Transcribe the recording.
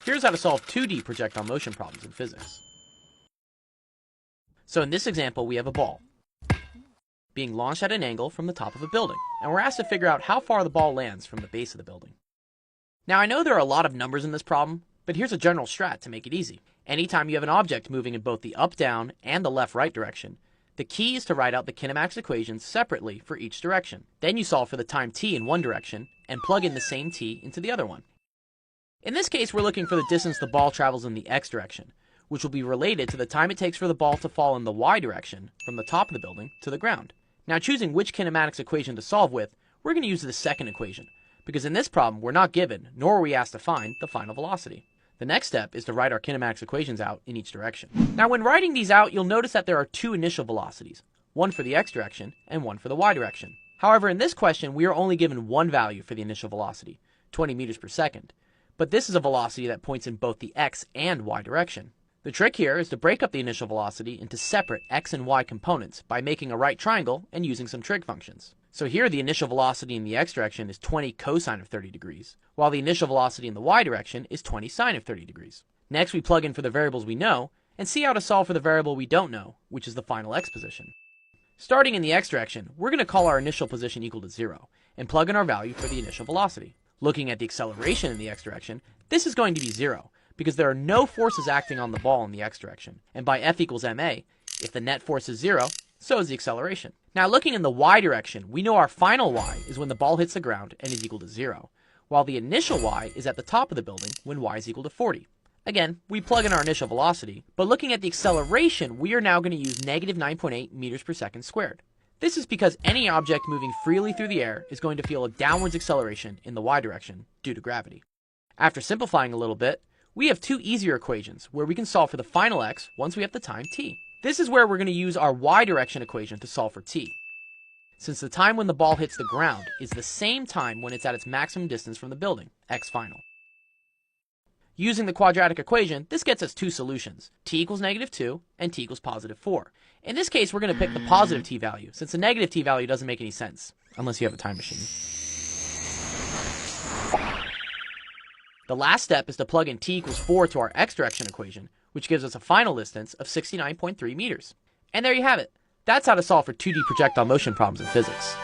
Here's how to solve 2D projectile motion problems in physics. So in this example, we have a ball being launched at an angle from the top of a building, and we're asked to figure out how far the ball lands from the base of the building. Now I know there are a lot of numbers in this problem, but here's a general strat to make it easy. Anytime you have an object moving in both the up-down and the left-right direction, the key is to write out the kinematics equations separately for each direction. Then you solve for the time t in one direction and plug in the same t into the other one. In this case, we're looking for the distance the ball travels in the x direction, which will be related to the time it takes for the ball to fall in the y direction from the top of the building to the ground. Now choosing which kinematics equation to solve with, we're going to use the second equation, because in this problem we're not given, nor are we asked to find, the final velocity. The next step is to write our kinematics equations out in each direction. Now when writing these out, you'll notice that there are two initial velocities, one for the x direction and one for the y direction. However, in this question, we are only given one value for the initial velocity, 20 meters per second. But this is a velocity that points in both the x and y direction. The trick here is to break up the initial velocity into separate x and y components by making a right triangle and using some trig functions. So here the initial velocity in the x direction is 20 cosine of 30 degrees, while the initial velocity in the y direction is 20 sine of 30 degrees. Next we plug in for the variables we know, and see how to solve for the variable we don't know, which is the final x position. Starting in the x direction, we're going to call our initial position equal to 0, and plug in our value for the initial velocity. Looking at the acceleration in the x direction, this is going to be 0, because there are no forces acting on the ball in the x direction. And by F equals ma, if the net force is 0, so is the acceleration. Now looking in the y direction, we know our final y is when the ball hits the ground and is equal to 0, while the initial y is at the top of the building when y is equal to 40. Again, we plug in our initial velocity, but looking at the acceleration, we are now going to use negative 9.8 meters per second squared. This is because any object moving freely through the air is going to feel a downwards acceleration in the y direction due to gravity. After simplifying a little bit, we have two easier equations where we can solve for the final x once we have the time t. This is where we're going to use our y direction equation to solve for t, since the time when the ball hits the ground is the same time when it's at its maximum distance from the building, x final. Using the quadratic equation, this gets us two solutions, t equals negative 2 and t equals positive 4. In this case, we're going to pick the positive t value, since the negative t value doesn't make any sense, unless you have a time machine. The last step is to plug in t equals 4 to our x direction equation, which gives us a final distance of 69.3 meters. And there you have it. That's how to solve for 2D projectile motion problems in physics.